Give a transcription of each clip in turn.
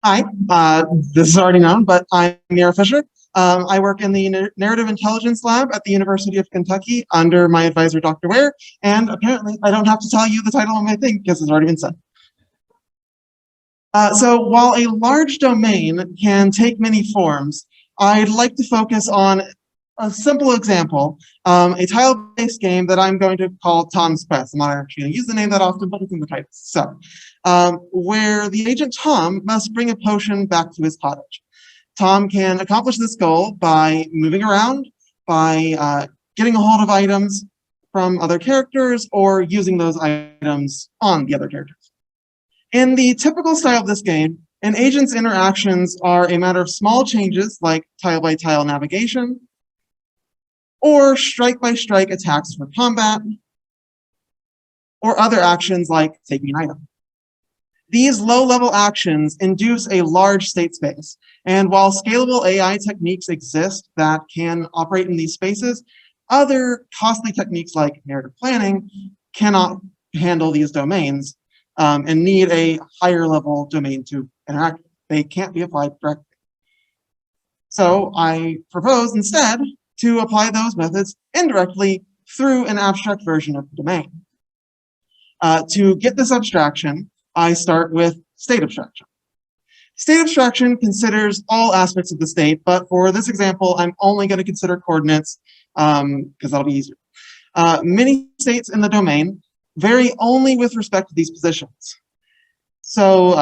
Hi, this is already known, but I'm Mira Fisher. I work in the Narrative Intelligence Lab at the University of Kentucky under my advisor, Dr. Ware, and apparently I don't have to tell you the title of my thing because it's already been said. So while a large domain can take many forms, I'd like to focus on a simple example, a tile-based game that I'm going to call Tom's Quest. I'm not actually going to use the name that often, but it's in the title. So, where the agent Tom must bring a potion back to his cottage. Tom can accomplish this goal by moving around, by getting a hold of items from other characters, or using those items on the other characters. In the typical style of this game, an agent's interactions are a matter of small changes like tile-by-tile navigation, or strike-by-strike attacks for combat, or other actions like taking an item. These low-level actions induce a large state space, and while scalable AI techniques exist that can operate in these spaces, other costly techniques like narrative planning cannot handle these domains and need a higher-level domain to interact with. They can't be applied directly. So I propose instead to apply those methods indirectly through an abstract version of the domain. To get this abstraction, I start with state abstraction. State abstraction considers all aspects of the state, but for this example, I'm only going to consider coordinates because that'll be easier. Many states in the domain vary only with respect to these positions. So,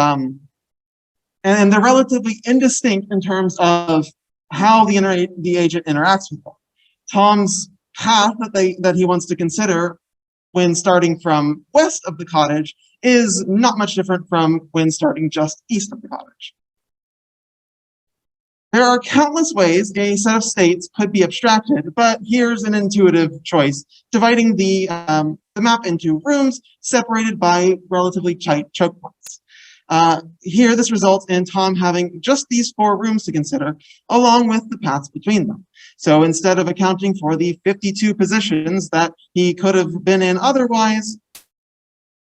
and they're relatively indistinct in terms of how the agent interacts with them. Tom's path that he wants to consider when starting from west of the cottage is not much different from when starting just east of the cottage. There are countless ways a set of states could be abstracted, but here's an intuitive choice, dividing the map into rooms separated by relatively tight choke points. Here, this results in Tom having just these 4 rooms to consider, along with the paths between them. So instead of accounting for the 52 positions that he could have been in otherwise,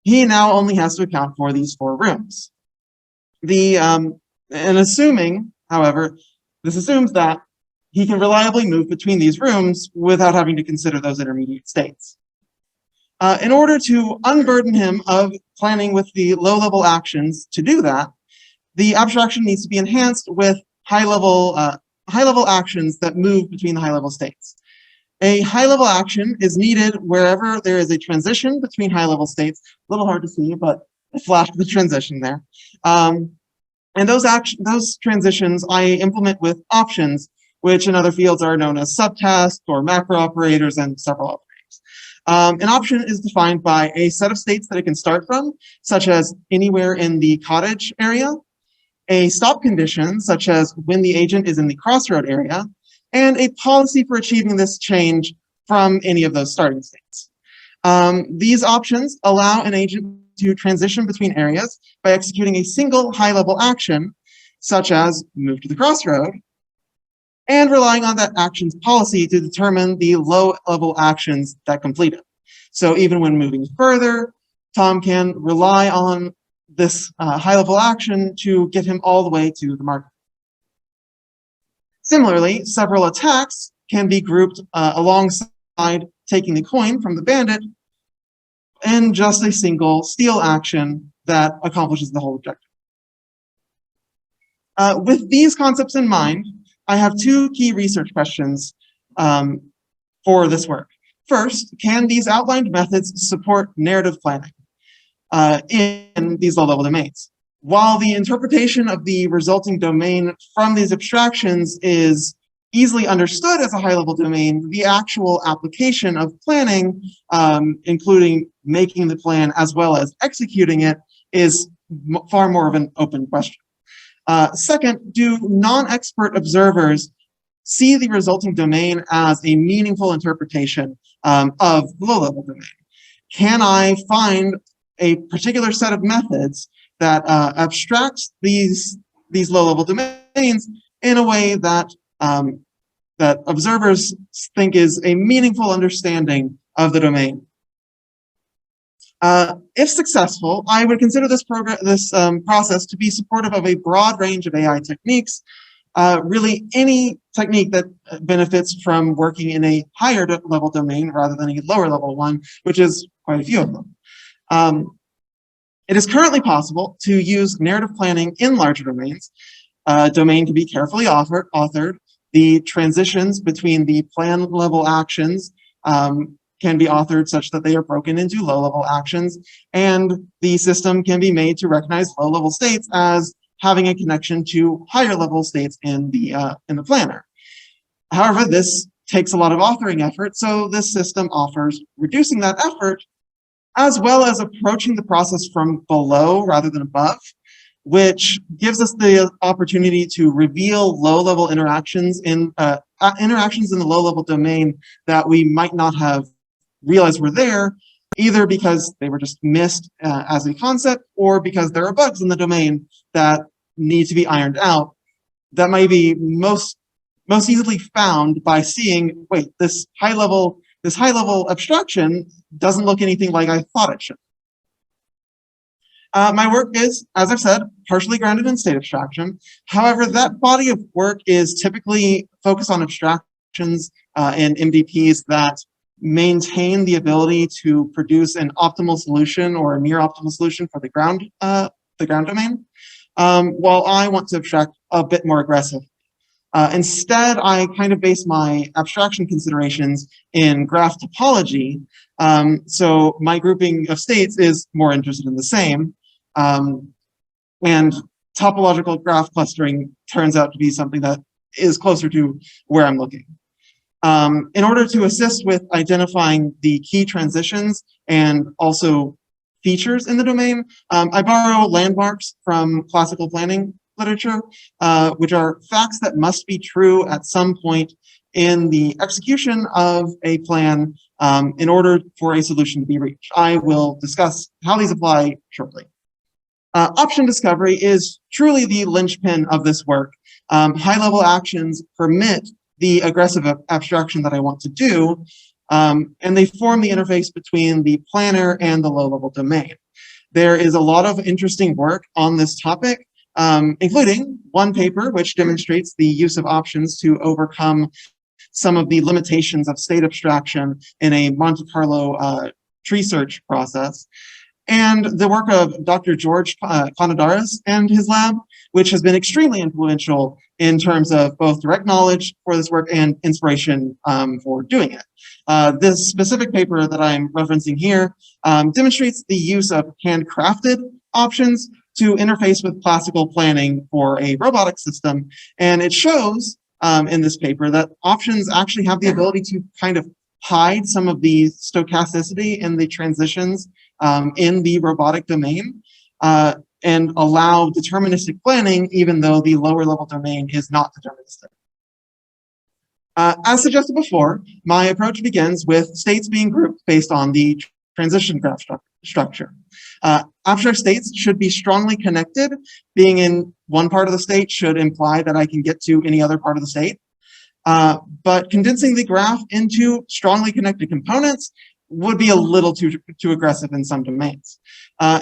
he now only has to account for these 4 rooms. And assuming, however, this assumes that he can reliably move between these rooms without having to consider those intermediate states. In order to unburden him of planning with the low-level actions to do that, the abstraction needs to be enhanced with high-level actions that move between the high-level states. A high-level action is needed wherever there is a transition between high-level states. A little hard to see, but I flashed the transition there. And those transitions I implement with options, which in other fields are known as subtasks or macro operators and several operators. An option is defined by a set of states that it can start from, such as anywhere in the cottage area, a stop condition, such as when the agent is in the crossroad area, and a policy for achieving this change from any of those starting states. These options allow an agent to transition between areas by executing a single high-level action, such as move to the crossroad, and relying on that action's policy to determine the low-level actions that complete it. So even when moving further, Tom can rely on this high-level action to get him all the way to the marker. Similarly, several attacks can be grouped alongside taking the coin from the bandit in just a single steal action that accomplishes the whole objective. With these concepts in mind, I have 2 key research questions for this work. First, can these outlined methods support narrative planning in these low-level domains? While the interpretation of the resulting domain from these abstractions is easily understood as a high-level domain, the actual application of planning, including making the plan as well as executing it, is far more of an open question. Second, do non-expert observers see the resulting domain as a meaningful interpretation of the low-level domain? Can I find a particular set of methods that abstracts these low-level domains in a way that that observers think is a meaningful understanding of the domain? If successful, I would consider this process to be supportive of a broad range of AI techniques, really any technique that benefits from working in a higher level domain rather than a lower level one, which is quite a few of them. It is currently possible to use narrative planning in larger domains. Domain can be carefully authored. The transitions between the plan level actions can be authored such that they are broken into low-level actions, and the system can be made to recognize low-level states as having a connection to higher-level states in the planner. However, this takes a lot of authoring effort, so this system offers reducing that effort, as well as approaching the process from below rather than above, which gives us the opportunity to reveal low-level interactions in the low-level domain that we might not have realized were there, either because they were just missed as a concept, or because there are bugs in the domain that need to be ironed out that might be most easily found by seeing, wait, this high level abstraction doesn't look anything like I thought it should. My work is, as I've said, partially grounded in state abstraction. However, that body of work is typically focused on abstractions and MDPs that maintain the ability to produce an optimal solution or a near optimal solution for the ground domain, while I want to abstract a bit more aggressive. Instead, I kind of base my abstraction considerations in graph topology. So my grouping of states is more interested in the same. And topological graph clustering turns out to be something that is closer to where I'm looking. In order to assist with identifying the key transitions and also features in the domain, I borrow landmarks from classical planning literature, which are facts that must be true at some point in the execution of a plan in order for a solution to be reached. I will discuss how these apply shortly. Option discovery is truly the linchpin of this work. High-level actions permit the aggressive abstraction that I want to do, and they form the interface between the planner and the low-level domain. There is a lot of interesting work on this topic, including one paper which demonstrates the use of options to overcome some of the limitations of state abstraction in a Monte Carlo tree search process, and the work of Dr. George Konadaris and his lab, which has been extremely influential in terms of both direct knowledge for this work and inspiration for doing it. This specific paper that I'm referencing here demonstrates the use of handcrafted options to interface with classical planning for a robotic system. And it shows in this paper that options actually have the ability to kind of hide some of the stochasticity in the transitions in the robotic domain and allow deterministic planning, even though the lower level domain is not deterministic. As suggested before, my approach begins with states being grouped based on the transition graph structure. Abstract states should be strongly connected. Being in one part of the state should imply that I can get to any other part of the state. But condensing the graph into strongly connected components would be a little too aggressive in some domains.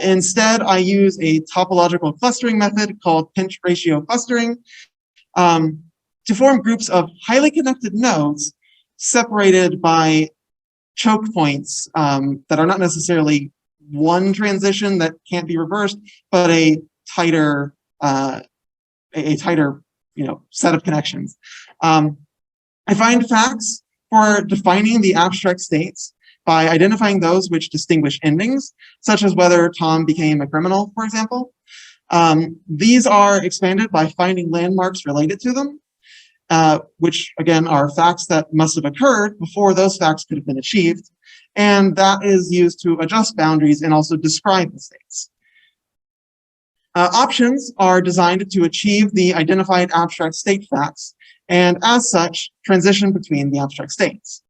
Instead, I use a topological clustering method called pinch ratio clustering to form groups of highly connected nodes separated by choke points that are not necessarily one transition that can't be reversed, but a tighter set of connections. I find facts for defining the abstract states by identifying those which distinguish endings, such as whether Tom became a criminal, for example. These are expanded by finding landmarks related to them, which again are facts that must have occurred before those facts could have been achieved. And that is used to adjust boundaries and also describe the states. Options are designed to achieve the identified abstract state facts, and as such, transition between the abstract states,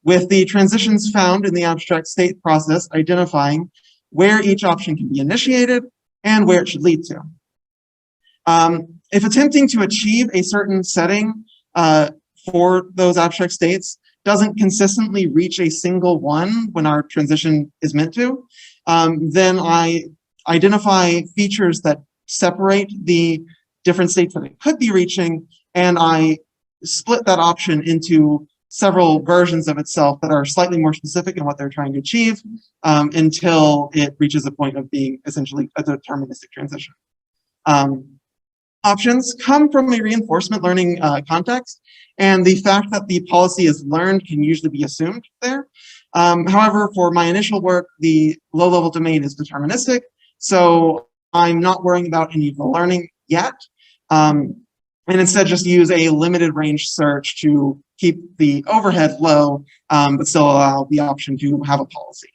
with the transitions found in the abstract state process identifying where each option can be initiated and where it should lead to. If attempting to achieve a certain setting for those abstract states doesn't consistently reach a single one when our transition is meant to, then I identify features that separate the different states that it could be reaching, and I split that option into several versions of itself that are slightly more specific in what they're trying to achieve, until it reaches a point of being essentially a deterministic transition. Options come from a reinforcement learning context, and the fact that the policy is learned can usually be assumed there. However, for my initial work, the low-level domain is deterministic, so I'm not worrying about any of the learning yet, and instead just use a limited range search to keep the overhead low, but still allow the option to have a policy.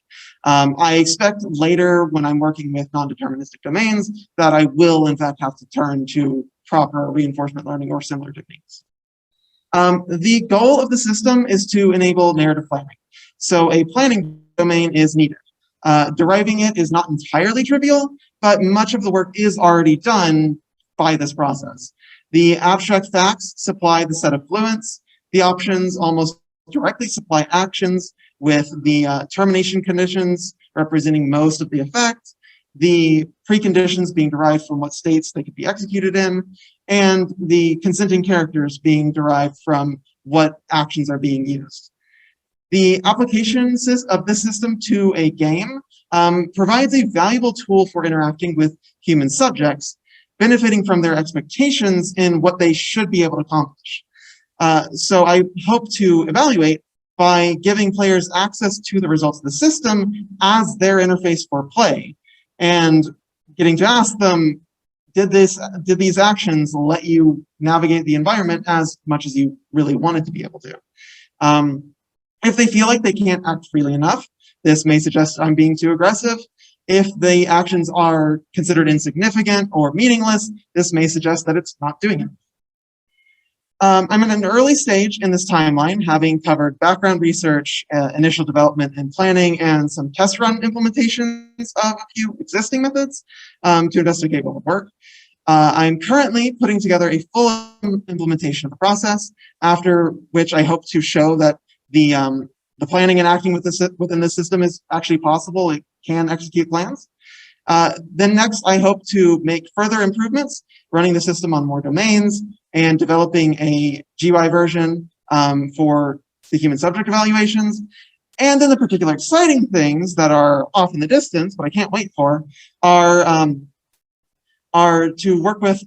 I expect later, when I'm working with non-deterministic domains, that I will in fact have to turn to proper reinforcement learning or similar techniques. The goal of the system is to enable narrative planning. So a planning domain is needed. Deriving it is not entirely trivial, but much of the work is already done by this process. The abstract facts supply the set of fluents. The options almost directly supply actions, with the termination conditions representing most of the effect, the preconditions being derived from what states they could be executed in, and the consenting characters being derived from what actions are being used. The application of this system to a game provides a valuable tool for interacting with human subjects, benefiting from their expectations in what they should be able to accomplish. So I hope to evaluate by giving players access to the results of the system as their interface for play, and getting to ask them, did these actions let you navigate the environment as much as you really wanted to be able to? If they feel like they can't act freely enough, this may suggest I'm being too aggressive. If the actions are considered insignificant or meaningless, this may suggest that it's not doing it. I'm in an early stage in this timeline, having covered background research, initial development and planning, and some test run implementations of a few existing methods to investigate what would work. I'm currently putting together a full implementation of the process, after which I hope to show that the planning and acting within this system is actually possible. It can execute plans. Then next, I hope to make further improvements, running the system on more domains, and developing a GUI version for the human subject evaluations. And then the particular exciting things that are off in the distance, but I can't wait for, are to work with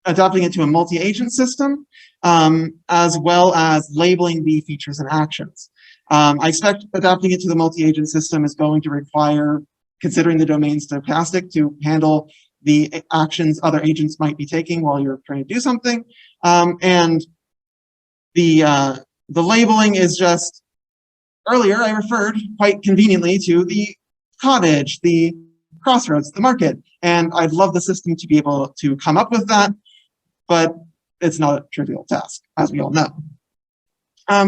adapting it to a multi-agent system, as well as labeling the features and actions. I expect adapting it to the multi-agent system is going to require considering the domain stochastic to handle the actions other agents might be taking while you're trying to do something. And the labeling is just, earlier I referred quite conveniently to the cottage, the crossroads, the market, and I'd love the system to be able to come up with that, but it's not a trivial task, as we all know.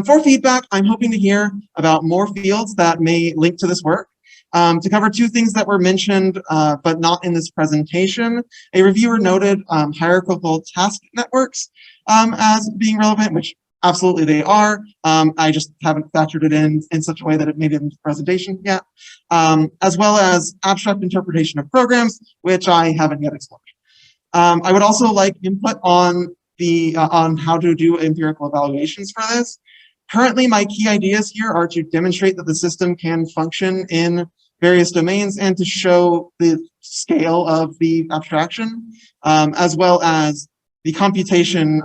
For feedback, I'm hoping to hear about more fields that may link to this work. To cover two things that were mentioned, but not in this presentation, a reviewer noted hierarchical task networks as being relevant, which absolutely they are. I just haven't factored it in such a way that it made it into the presentation yet, as well as abstract interpretation of programs, which I haven't yet explored. I would also like input on how to do empirical evaluations for this. Currently, my key ideas here are to demonstrate that the system can function in various domains and to show the scale of the abstraction, as well as the computation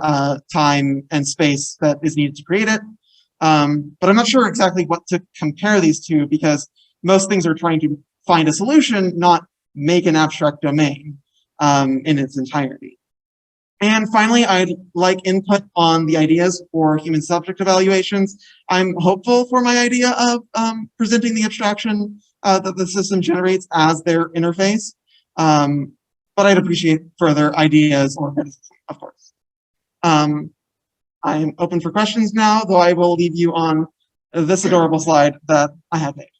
time and space that is needed to create it. But I'm not sure exactly what to compare these to, because most things are trying to find a solution, not make an abstract domain in its entirety. And finally, I'd like input on the ideas for human subject evaluations. I'm hopeful for my idea of presenting the abstraction that the system generates as their interface, but I'd appreciate further ideas or criticism, of course. I'm open for questions now, though I will leave you on this adorable slide that I have made.